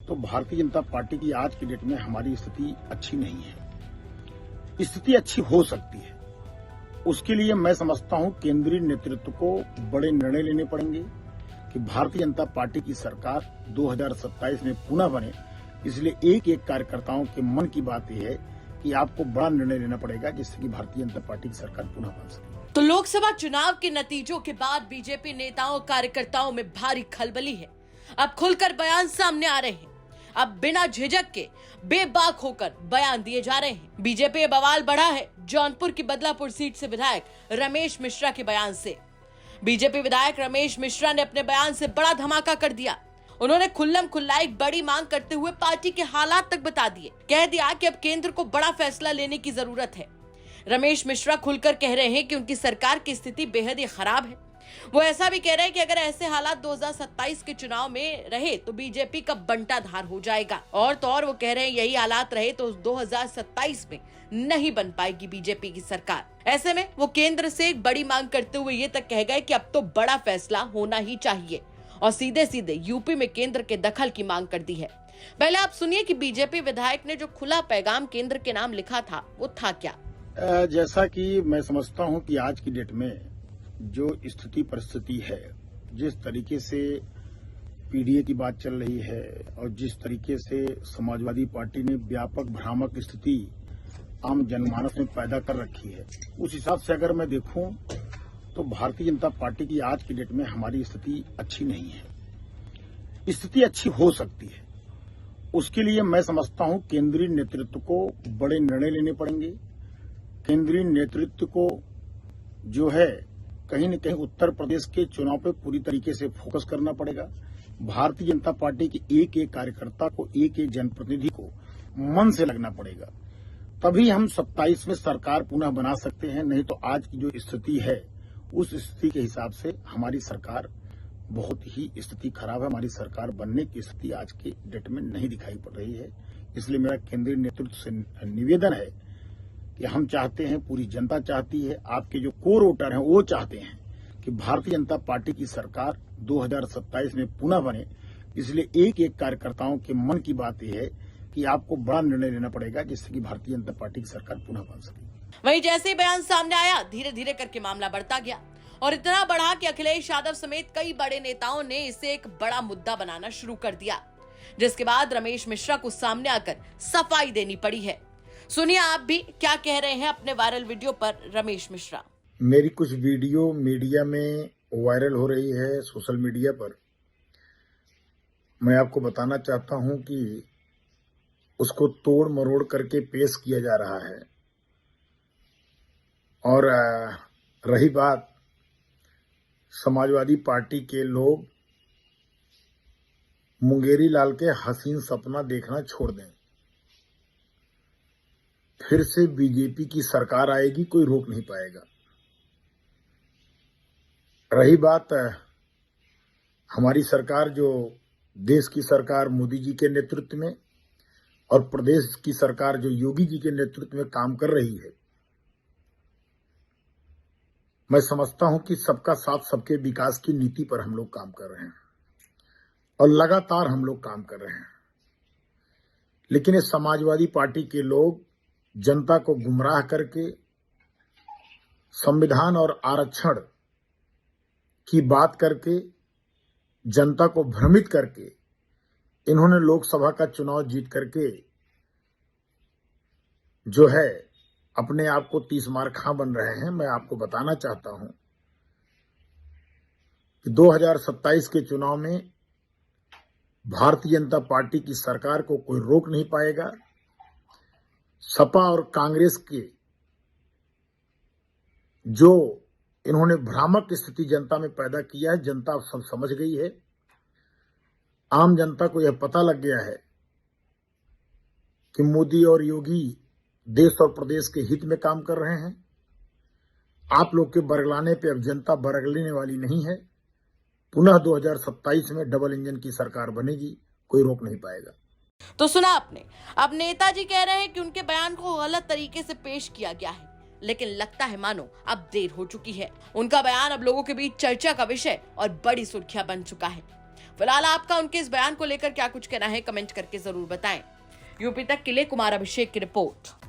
तो भारतीय जनता पार्टी की आज की डेट में हमारी स्थिति अच्छी नहीं है। स्थिति अच्छी हो सकती है, उसके लिए मैं समझता हूं केंद्रीय नेतृत्व को बड़े निर्णय लेने पड़ेंगे कि भारतीय जनता पार्टी की सरकार 2027 में पुनः बने। इसलिए एक एक कार्यकर्ताओं के मन की बात यह है कि आपको बड़ा निर्णय लेना पड़ेगा जिससे कि भारतीय जनता पार्टी की सरकार पुनः बन सके। तो लोकसभा चुनाव के नतीजों के बाद बीजेपी नेताओं और कार्यकर्ताओं में भारी खलबली है। अब खुलकर बयान सामने आ रहे हैं। अब बिना झिझक के बेबाक होकर बयान दिए जा रहे हैं। बीजेपी बवाल बढ़ा है जौनपुर की बदलापुर सीट से विधायक रमेश मिश्रा के बयान से। बीजेपी विधायक रमेश मिश्रा ने अपने बयान से बड़ा धमाका कर दिया। उन्होंने खुल्लम खुल्ला एक बड़ी मांग करते हुए पार्टी के हालात तक बता दिए। कह दिया कि अब केंद्र को बड़ा फैसला लेने की जरूरत है। रमेश मिश्रा खुलकर कह रहे हैं कि उनकी सरकार की स्थिति बेहद ही खराब है। वो ऐसा भी कह रहे हैं कि अगर ऐसे हालात 2027 के चुनाव में रहे तो बीजेपी का बंटाधार हो जाएगा। और तो और वो कह रहे हैं यही हालात रहे तो 2027 में नहीं बन पाएगी बीजेपी की सरकार। ऐसे में वो केंद्र से एक बड़ी मांग करते हुए ये तक कह गए कि अब तो बड़ा फैसला होना ही चाहिए और सीधे सीधे यूपी में केंद्र के दखल की मांग कर दी है। पहले आप सुनिए कि बीजेपी विधायक ने जो खुला पैगाम केंद्र के नाम लिखा था वो था क्या। जैसा कि मैं समझता हूं कि आज की डेट में जो स्थिति परिस्थिति है, जिस तरीके से पीडीए की बात चल रही है और जिस तरीके से समाजवादी पार्टी ने व्यापक भ्रामक स्थिति आम जनमानस में पैदा कर रखी है, उस हिसाब से अगर मैं देखूं तो भारतीय जनता पार्टी की आज की डेट में हमारी स्थिति अच्छी नहीं है। स्थिति अच्छी हो सकती है, उसके लिए मैं समझता हूं केंद्रीय नेतृत्व को बड़े निर्णय लेने पड़ेंगे। केंद्रीय नेतृत्व को जो है कहीं न कहीं उत्तर प्रदेश के चुनाव पे पूरी तरीके से फोकस करना पड़ेगा। भारतीय जनता पार्टी के एक एक कार्यकर्ता को, एक एक जनप्रतिनिधि को मन से लगना पड़ेगा, तभी हम 27 में सरकार पुनः बना सकते हैं। नहीं तो आज की जो स्थिति है उस स्थिति के हिसाब से हमारी सरकार बहुत ही स्थिति खराब है। हमारी सरकार बनने की स्थिति आज के डेट में नहीं दिखाई पड़ रही है। इसलिए मेरा केंद्रीय नेतृत्व से निवेदन है कि हम चाहते हैं, पूरी जनता चाहती है, आपके जो कोर वोटर हैं वो चाहते हैं कि भारतीय जनता पार्टी की सरकार 2027 में पुनः बने। इसलिए एक एक कार्यकर्ताओं के मन की बात यह है कि आपको बड़ा निर्णय लेना पड़ेगा जिससे कि भारतीय जनता पार्टी की सरकार पुनः बन सके। वहीं जैसे ही बयान सामने आया धीरे धीरे करके मामला बढ़ता गया और इतना बढ़ा कि अखिलेश यादव समेत कई बड़े नेताओं ने इसे एक बड़ा मुद्दा बनाना शुरू कर दिया, जिसके बाद रमेश मिश्रा को सामने आकर सफाई देनी पड़ी है। सुनिए आप भी क्या कह रहे हैं अपने वायरल वीडियो पर रमेश मिश्रा। मेरी कुछ वीडियो मीडिया में वायरल हो रही है, सोशल मीडिया पर। मैं आपको बताना चाहता हूं कि उसको तोड़ मरोड़ करके पेश किया जा रहा है। और रही बात समाजवादी पार्टी के लोग मुंगेरी लाल के हसीन सपना देखना छोड़ दें। फिर से बीजेपी की सरकार आएगी, कोई रोक नहीं पाएगा। रही बात हमारी सरकार, जो देश की सरकार मोदी जी के नेतृत्व में और प्रदेश की सरकार जो योगी जी के नेतृत्व में काम कर रही है, मैं समझता हूं कि सबका साथ सबके विकास की नीति पर हम लोग काम कर रहे हैं और लगातार हम लोग काम कर रहे हैं। लेकिन ये समाजवादी पार्टी के लोग जनता को गुमराह करके संविधान और आरक्षण की बात करके जनता को भ्रमित करके इन्होंने लोकसभा का चुनाव जीत करके जो है अपने आप को 30 मार खां बन रहे हैं। मैं आपको बताना चाहता हूं कि 2027 के चुनाव में भारतीय जनता पार्टी की सरकार को कोई रोक नहीं पाएगा। सपा और कांग्रेस के जो इन्होंने भ्रामक स्थिति जनता में पैदा किया है, जनता सब समझ गई है। आम जनता को यह पता लग गया है कि मोदी और योगी देश और प्रदेश के हित में काम कर रहे हैं। आप लोग के बरगलाने पे अब जनता बरगलने वाली नहीं है। पुनः 2027 में डबल इंजन की सरकार बनेगी, कोई रोक नहीं पाएगा। तो सुना आपने, अब नेताजी कह रहे हैं कि उनके बयान को गलत तरीके से पेश किया गया है, लेकिन लगता है मानो अब देर हो चुकी है। उनका बयान अब लोगों के बीच चर्चा का विषय और बड़ी सुर्खियां बन चुका है। फिलहाल आपका उनके इस बयान को लेकर क्या कुछ कहना है, कमेंट करके जरूर बताएं। यूपी तक के लिए कुमार अभिषेक की रिपोर्ट।